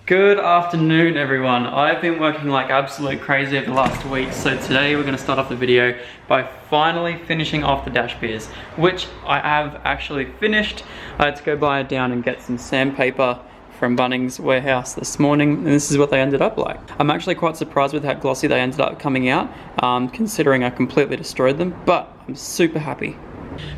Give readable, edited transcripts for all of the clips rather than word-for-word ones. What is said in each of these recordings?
Good afternoon everyone. I've been working like absolute crazy over the last week, so today we're going to start off the video by finally finishing off the dash beers, which I have actually finished. I had to go buy it down and get some sandpaper from Bunnings Warehouse this morning, and this is what they ended up like. I'm actually quite surprised with how glossy they ended up coming out, considering I completely destroyed them, but I'm super happy.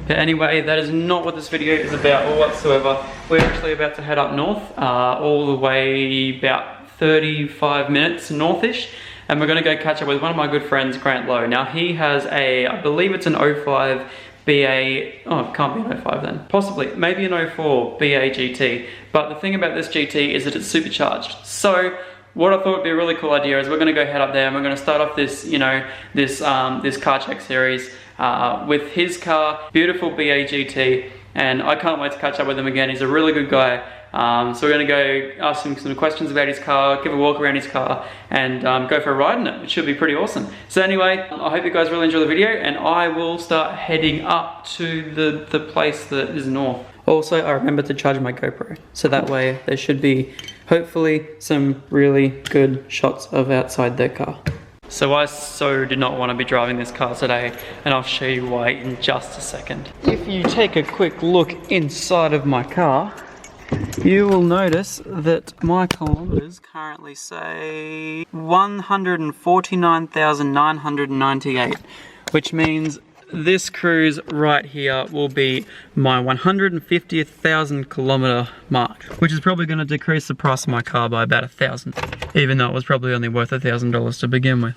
But anyway, that is not what this video is about whatsoever. We're actually about to head up north, all the way about 35 minutes northish, and we're going to go catch up with one of my good friends, Grant Lowe. Now he has a, I believe it's an 05 BA, oh it can't be an 05 then, possibly, maybe an 04 BA GT, but the thing about this GT is that it's supercharged. So what I thought would be a really cool idea is we're going to go head up there and we're going to start off this, this car check series with his car, beautiful BA GT, and I can't wait to catch up with him again. He's a really good guy. So we're going to go ask him some questions about his car, give a walk around his car, and go for a ride in it, which should be pretty awesome. So anyway, I hope you guys really enjoy the video, and I will start heading up to the place that is north. Also, I remembered to charge my GoPro, so that way there should be, hopefully, some really good shots of outside their car. So I did not want to be driving this car today, and I'll show you why in just a second. If you take a quick look inside of my car, you will notice that my kilometers currently say 149,998, which means this cruise right here will be my 150,000 kilometer mark, which is probably going to decrease the price of my car by about 1,000, even though it was probably only worth $1,000 to begin with.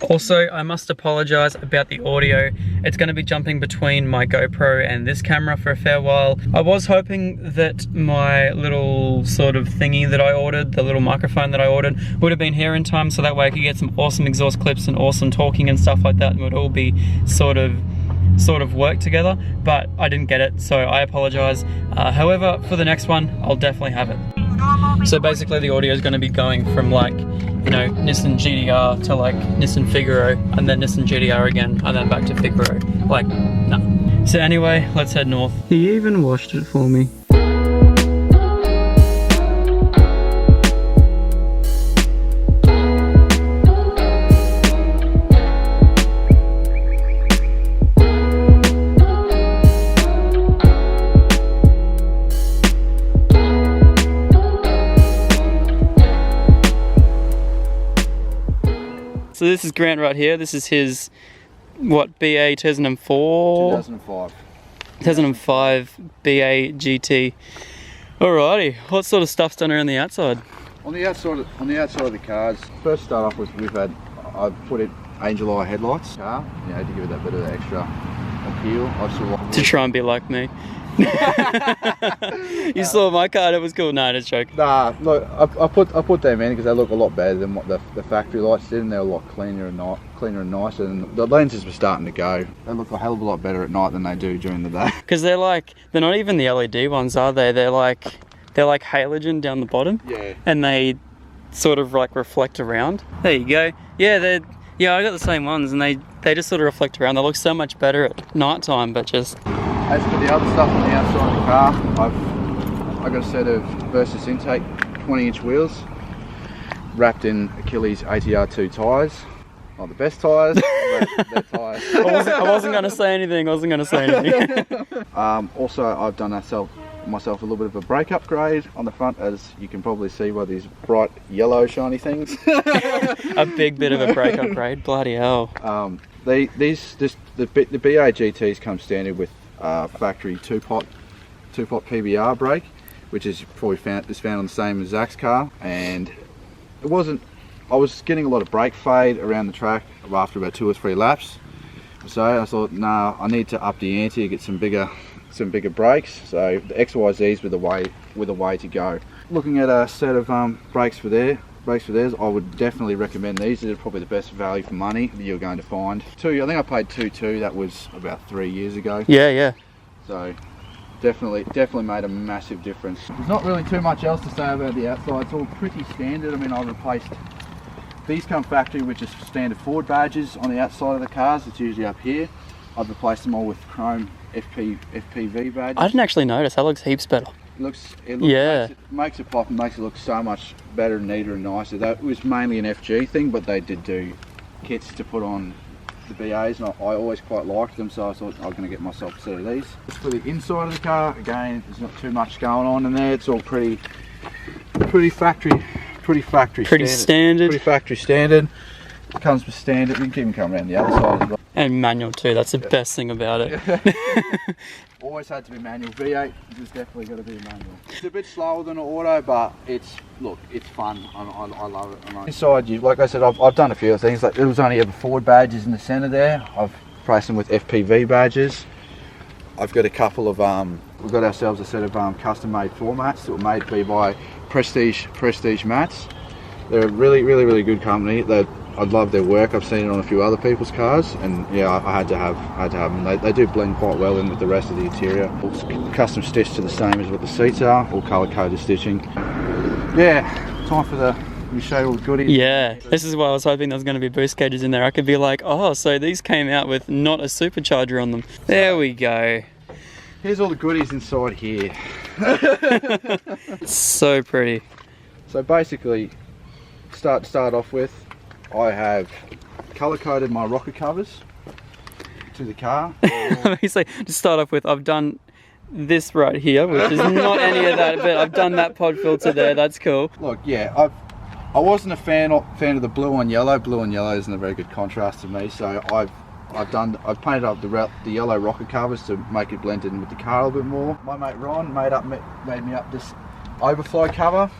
Also, I must apologize about the audio. It's going to be jumping between my GoPro and this camera for a fair while. I was hoping that my little sort of thingy that I ordered, the little microphone that I ordered, would have been here in time, so that way I could get some awesome exhaust clips and awesome talking and stuff like that, and it would all be sort of work together, but I didn't get it, so I apologize. However, for the next one, I'll definitely have it. So basically the audio is going to be going from like, Nissan GTR to like Nissan Figaro, and then Nissan GTR again, and then back to Figaro. Like, no. So anyway, let's head north. He even washed it for me. So this is Grant right here. This is his, what, BA 2004? 2005. 2005 BA GT. Alrighty, what sort of stuff's done around the outside? On the outside of the cars, first start off with I've put in angel eye headlights car, to give it that bit of extra appeal. To try and be like me. You saw my car, it was cool. No, just joke. Nah, look, I put them in because they look a lot better than what the factory lights did, and they're a lot cleaner and nicer, and the lenses were starting to go. They look a hell of a lot better at night than they do during the day. Because they're not even the LED ones, are they? They're like halogen down the bottom. Yeah. And they sort of like reflect around. There you go. Yeah, I got the same ones, and they just sort of reflect around. They look so much better at night time, but just. As for the other stuff on the outside of the car, I've got a set of Versus Intake 20-inch wheels wrapped in Achilles ATR2 tyres. Not the best tyres, but they're tyres. I wasn't going to say anything. Also, I've done myself a little bit of a brake upgrade on the front, as you can probably see by these bright yellow shiny things. A big bit of a brake upgrade, bloody hell. The BA GTs come standard with factory two-pot PBR brake, which is probably found on the same as Zach's car, and I was getting a lot of brake fade around the track after about 2 or 3 laps, so I thought, nah, I need to up the ante, get some bigger brakes. So the XYZs were the way to go. Looking at a set of brakes for theirs, I would definitely recommend these. These are probably the best value for money that you're going to find. I think I paid $2,200. That was about 3 years ago. Yeah. So definitely made a massive difference. There's not really too much else to say about the outside. It's all pretty standard. I mean, I replaced, these come factory, which is standard Ford badges on the outside of the cars. It's usually up here. I've replaced them all with chrome FPV badges. I didn't actually notice. That looks heaps better. Yeah. makes it pop and makes it look so much better, neater and nicer. That was mainly an FG thing, but they did do kits to put on the BAs, and I always quite liked them, so I thought I was going to get myself a set of these. Just for the inside of the car, again, there's not too much going on in there. It's all pretty factory standard. Pretty factory standard. It comes with standard. You can even come around the other side as well. And manual too. That's the best thing about it. Always had to be manual. V8 was definitely got to be manual. It's a bit slower than an auto, but it's fun. I love it. Inside, like I said, I've done a few things. Like, there was only ever Ford badges in the centre there. I've replaced them with FPV badges. I've got a couple of we've got ourselves a set of custom-made floor mats that were made by Prestige Mats. They're a really good company. I love their work. I've seen it on a few other people's cars, and yeah, I had to have them. They do blend quite well in with the rest of the interior. It's custom stitched to the same as what the seats are, all colour-coded stitching. Yeah, time for let me show you all the goodies. Yeah, this is why I was hoping there was going to be boost cages in there. I could be like, oh, so these came out with not a supercharger on them. There we go. Here's all the goodies inside here. It's so pretty. So basically, start off with, I have colour coded my rocker covers to the car. Obviously, to start off with, I've done this right here, which is not any of that, but I've done that pod filter there. That's cool. Look, yeah, I wasn't a fan of the blue on yellow. Blue on yellow isn't a very good contrast to me, so I've painted up the yellow rocker covers to make it blend in with the car a little bit more. My mate Ron made me up this overflow cover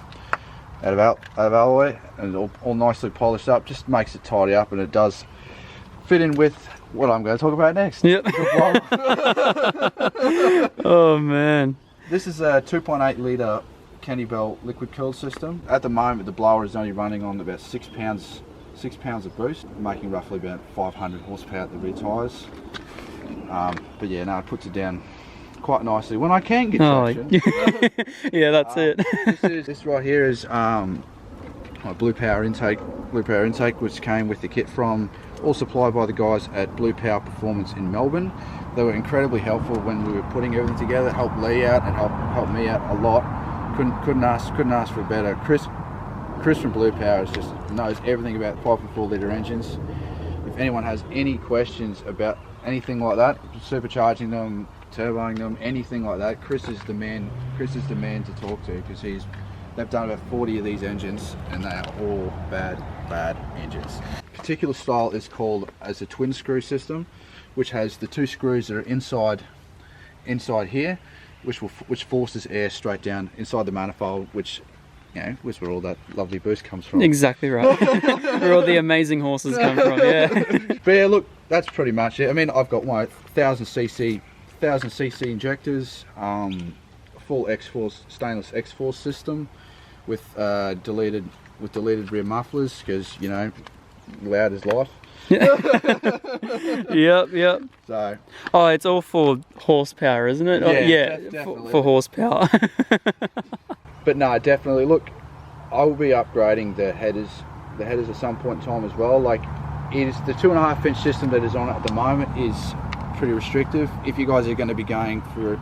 out of alloy, and all nicely polished up. Just makes it tidy up, and it does fit in with what I'm going to talk about next. Yep. Oh man. This is a 2.8 litre Kenny Bell liquid cooled system. At the moment, the blower is only running on about 6 pounds of boost, making roughly about 500 horsepower at the rear tyres. But yeah, no, it puts it down quite nicely when I can get traction. Yeah, that's it. This right here is my Blue Power intake, which came with the kit from, all supplied by the guys at Blue Power Performance in Melbourne. They were incredibly helpful when we were putting everything together. Helped Lee out and helped me out a lot. Couldn't ask for better. Chris from Blue Power just knows everything about 5.4 litre engines. If anyone has any questions about anything like that, supercharging them, turboing them, anything like that, Chris is the man to talk to, because they've done about 40 of these engines, and they are all bad engines. Particular style is called as a twin screw system, which has the 2 screws that are inside here, which forces air straight down inside the manifold, which, you know, that's where all that lovely boost comes from. Exactly right. Where all the amazing horses come from. Yeah. But yeah, look, that's pretty much it. I mean, I've got my 1000cc injectors, full X-Force stainless X-Force system with deleted rear mufflers, because, you know, loud is life. Yep. So. Oh, it's all for horsepower, isn't it? Yeah, definitely. For horsepower. But no, definitely. Look, I will be upgrading the headers at some point in time as well. Like, it is the 2.5 inch system that is on it at the moment is pretty restrictive. If you guys are going to be going for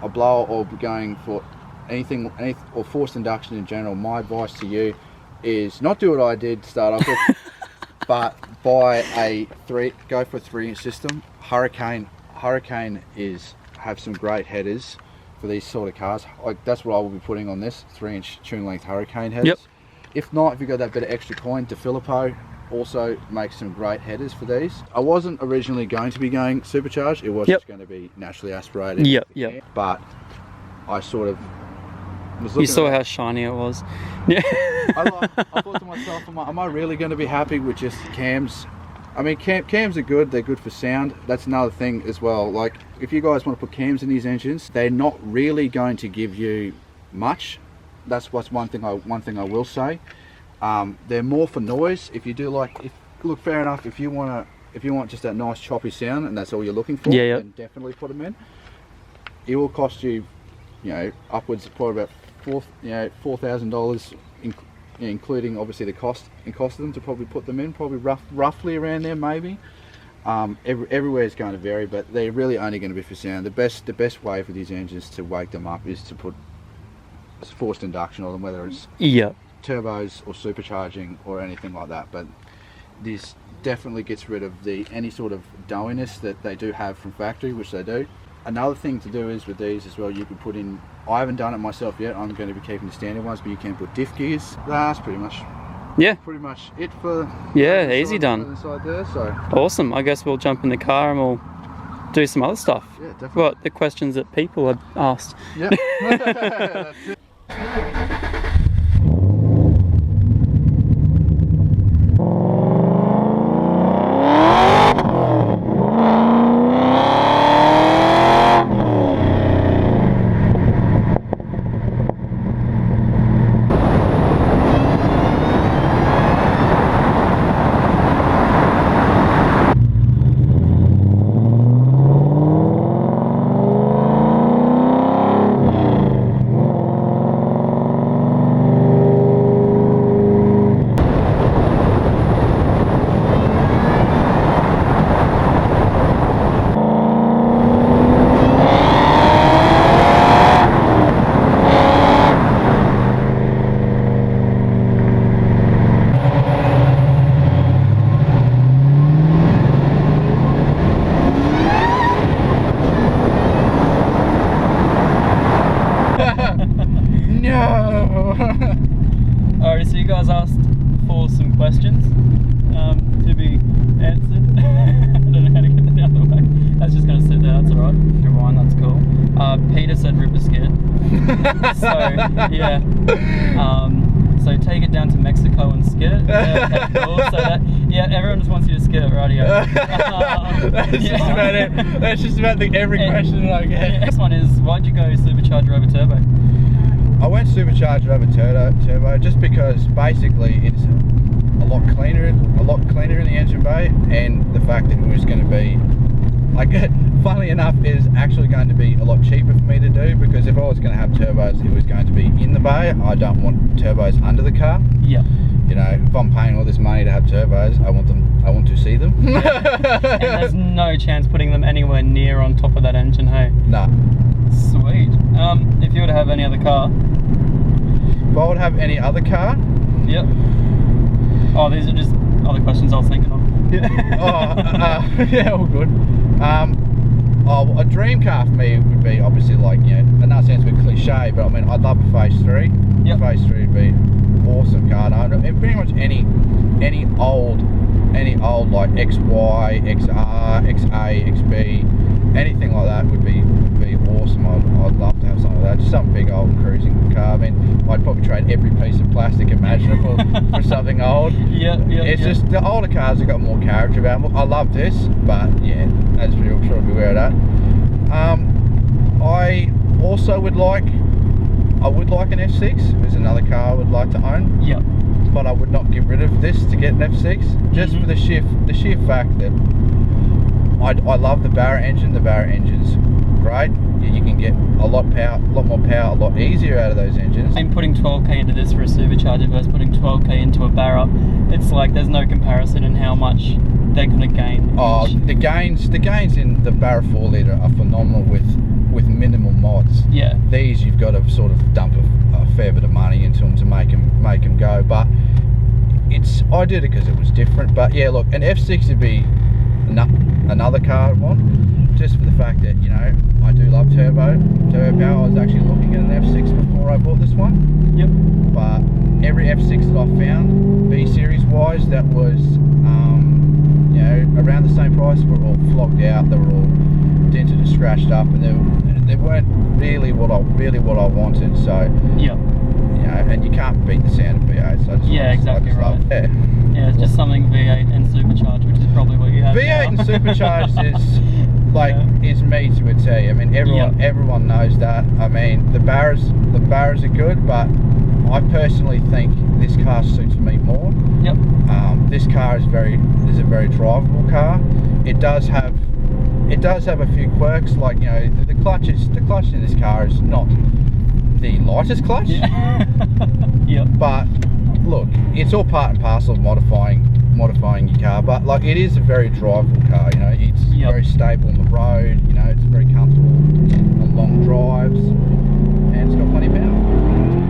a blower or going for anything or forced induction in general, my advice to you is not do what I did to start off with, but go for a 3-inch system. Hurricane have some great headers for these sort of cars. Like, that's what I will be putting on this 3-inch tune length Hurricane headers. Yep. If not, if you got that bit of extra coin, DeFilippo also makes some great headers for these. I wasn't originally going to be going supercharged. It was just going to be naturally aspirated. Yep. But I sort of was looking. You saw how shiny it was. Yeah. I thought to myself, am I really going to be happy with just cams? I mean, cams are good. They're good for sound. That's another thing as well. Like, if you guys want to put cams in these engines, they're not really going to give you much. That's one thing I will say. They're more for noise. If you do look, fair enough. If you want just that nice choppy sound, and that's all you're looking for, then definitely put them in. It will cost you, you know, upwards of probably about $4,000, including obviously the cost of them to probably put them in. Probably roughly around there, maybe. Everywhere is going to vary, but they're really only going to be for sound. The best way for these engines to wake them up is to put forced induction on them, whether it's Yeah. turbos or supercharging or anything like that. But this definitely gets rid of any sort of doughiness that they do have from factory, which they do. Another thing to do is with these as well, you can put in, I haven't done it myself yet, I'm going to be keeping the standard ones, but you can put diff gears. That's pretty much it for easy done. the side there. So Awesome. I guess we'll jump in the car and we'll do some other stuff. Yeah, definitely. What the questions that people have asked. Yeah. That's it. Alright, so you guys asked for some questions to be answered. I don't know how to get that out of the way. That's just going to sit there, that's alright. Rewind, that's cool. Peter said rip the skid. So, yeah. So take it down to Mexico and skid it. Yeah, cool. So that, yeah, everyone just wants you to skid it, rightio. That's just about it. That's just about every question that I get. Next one is, why'd you go supercharger over turbo? I went supercharger over turbo just because basically it's a lot cleaner in the engine bay, and the fact that it was going to be, like, funnily enough, it is actually going to be a lot cheaper for me to do, because if I was going to have turbos, it was going to be in the bay. I don't want turbos under the car. Yeah. You know, if I'm paying all this money to have turbos, I want to see them. And there's no chance putting them anywhere near on top of that engine, hey? No. Sweet. If you were to have any other car? If I would have any other car? Yep. Oh, these are just other questions I was thinking of. Yeah, all good. A dream car for me would be obviously, like, you know, and that sounds a bit cliche, but I mean, I'd love a Phase 3. Yep. Phase 3 would be awesome car. And pretty much any old like XY, XR, XA, XB, anything like that would be awesome. I'd love to have something like that. Just some big old cruising car. I mean, I'd probably trade every piece of plastic imaginable for something old. It's just the older cars have got more character about them. I love this, but yeah, as I'm sure we'll be aware of that. I also would like an F6. There's another car I would like to own. Yep. But I would not get rid of this to get an F6, just for the sheer fact that I love the Barrett engine. The Barrett engine's great. You can get a lot more power, a lot easier out of those engines. And putting 12k into this for a supercharger versus putting 12k into a Barrett, it's like there's no comparison in how much they're going to gain. Oh, the gains in the Barrett 4 litre are phenomenal with minimal mods. Yeah. These you've got to sort of dump a fair bit of money into them to make them go. But I did it because it was different. But yeah, look, an F6 would be another car I'd want, just for the fact that, you know, I do love turbo power. I was actually looking at an F6 before I bought this one. Yep. But every F6 that I found, B series wise, that was you know, around the same price, were all flogged out. They were all dented and scratched up, and they weren't really what I wanted. So yeah, you know, and you can't beat the sound of V8. So exactly right. Yeah, it's just something V8 and supercharged, which is probably what you have. V8 and supercharged is like is me to a T. I mean, everyone knows that. I mean, the Barras are good, but I personally think this car suits me more. Yep. This car is a very drivable car. It does have a few quirks, like, you know, the clutch in this car is not the lightest clutch. Yeah. Yep. But look, it's all part and parcel of modifying your car. But like, it is a very drivable car. You know, it's very stable on the road. You know, it's very comfortable on long drives, and it's got plenty of power.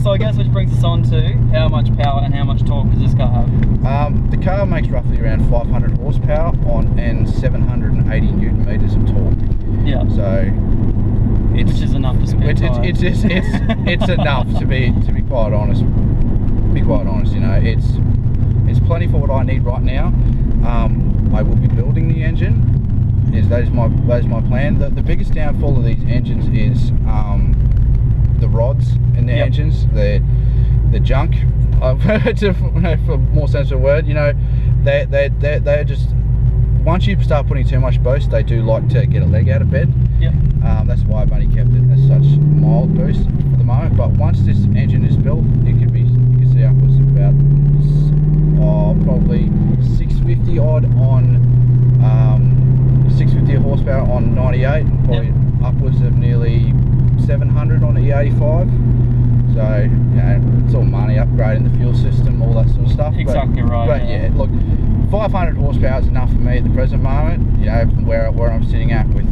So I guess which brings us on to how much power and how much torque does this car have? The car makes roughly around 500 horsepower and 780 newton meters of torque. Yeah. So which is enough to spin. It's enough to be quite honest. You know, it's plenty for what I need right now. I will be building the engine. That is my plan. The biggest downfall of these engines is the rods in the engines. The junk. For more sense of the word, you know, they're just, once you start putting too much boost, they do like to get a leg out of bed. Yep. That's why I've only kept it as such mild boost for the moment. But once this engine is built, you can see upwards of about probably 650 odd on 650 horsepower on 98, and probably upwards of nearly 700 on E85. So, you know, it's all money, upgrading the fuel system, all that sort of stuff. Exactly right. But yeah, look, 500 horsepower is enough for me at the present moment. You know, from where I'm sitting at with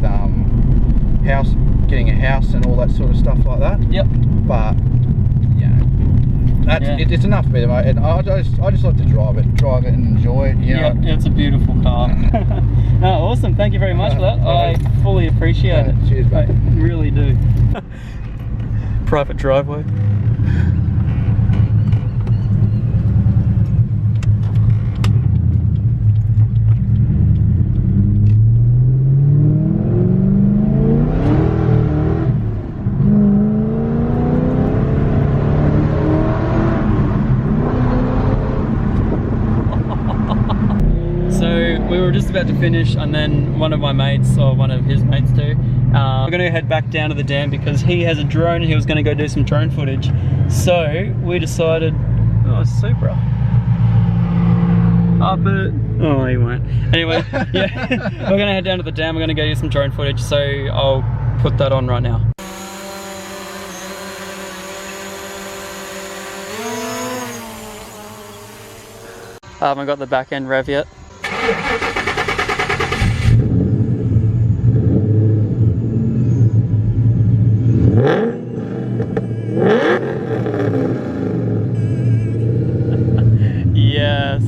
getting a house and all that sort of stuff like that. Yep. But you know, it's enough for me. And I just like to drive it and enjoy it. You know? Yeah, it's a beautiful car. No, awesome. Thank you very much for that. I fully appreciate it. Cheers, mate. I really do. Private driveway. We were just about to finish, and then one of my mates, or one of his mates too, we're going to head back down to the dam because he has a drone and he was going to go do some drone footage. So we decided, oh, Supra. Up it. Oh, he won't. Anyway, yeah, we're going to head down to the dam. We're going to go do some drone footage, so I'll put that on right now. I haven't got the back end rev yet. Yes.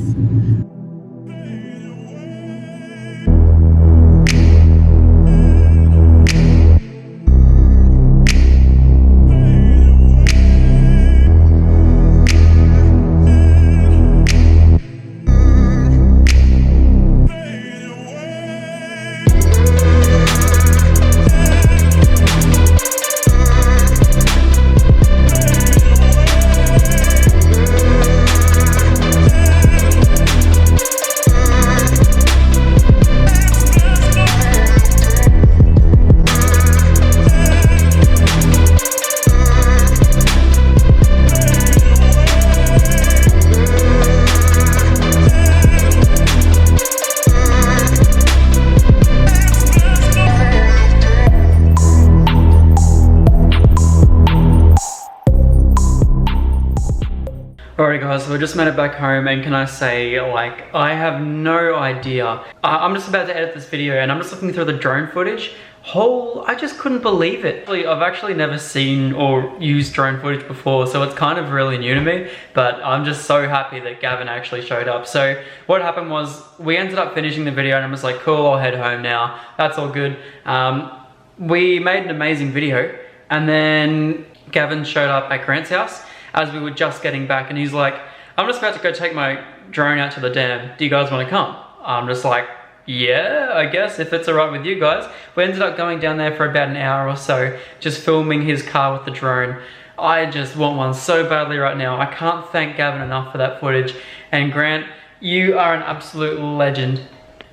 Alright guys, so we just made it back home, and can I say, like, I have no idea. I'm just about to edit this video and I'm just looking through the drone footage. I just couldn't believe it. I've actually never seen or used drone footage before, so it's kind of really new to me, but I'm just so happy that Gavin actually showed up. So what happened was, we ended up finishing the video and I was like, cool, I'll head home now. That's all good. We made an amazing video, and then Gavin showed up at Grant's house as we were just getting back, and he's like, I'm just about to go take my drone out to the dam. Do you guys want to come? I'm just like, yeah, I guess, if it's alright with you guys. We ended up going down there for about an hour or so, just filming his car with the drone. I just want one so badly right now. I can't thank Gavin enough for that footage. And Grant, you are an absolute legend.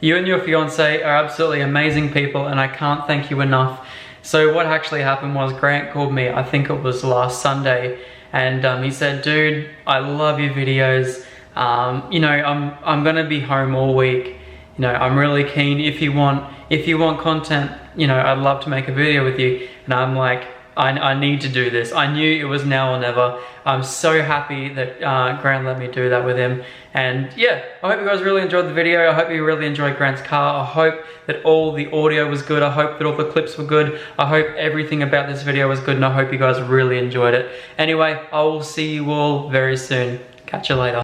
You and your fiance are absolutely amazing people, and I can't thank you enough. So what actually happened was, Grant called me, I think it was last Sunday, and he said, dude, I love your videos. You know, I'm gonna be home all week. You know, I'm really keen. If you want content, you know, I'd love to make a video with you. And I'm like, I need to do this. I knew it was now or never. I'm so happy that Grant let me do that with him. And yeah, I hope you guys really enjoyed the video. I hope you really enjoyed Grant's car. I hope that all the audio was good. I hope that all the clips were good. I hope everything about this video was good, and I hope you guys really enjoyed it. Anyway, I will see you all very soon. Catch you later.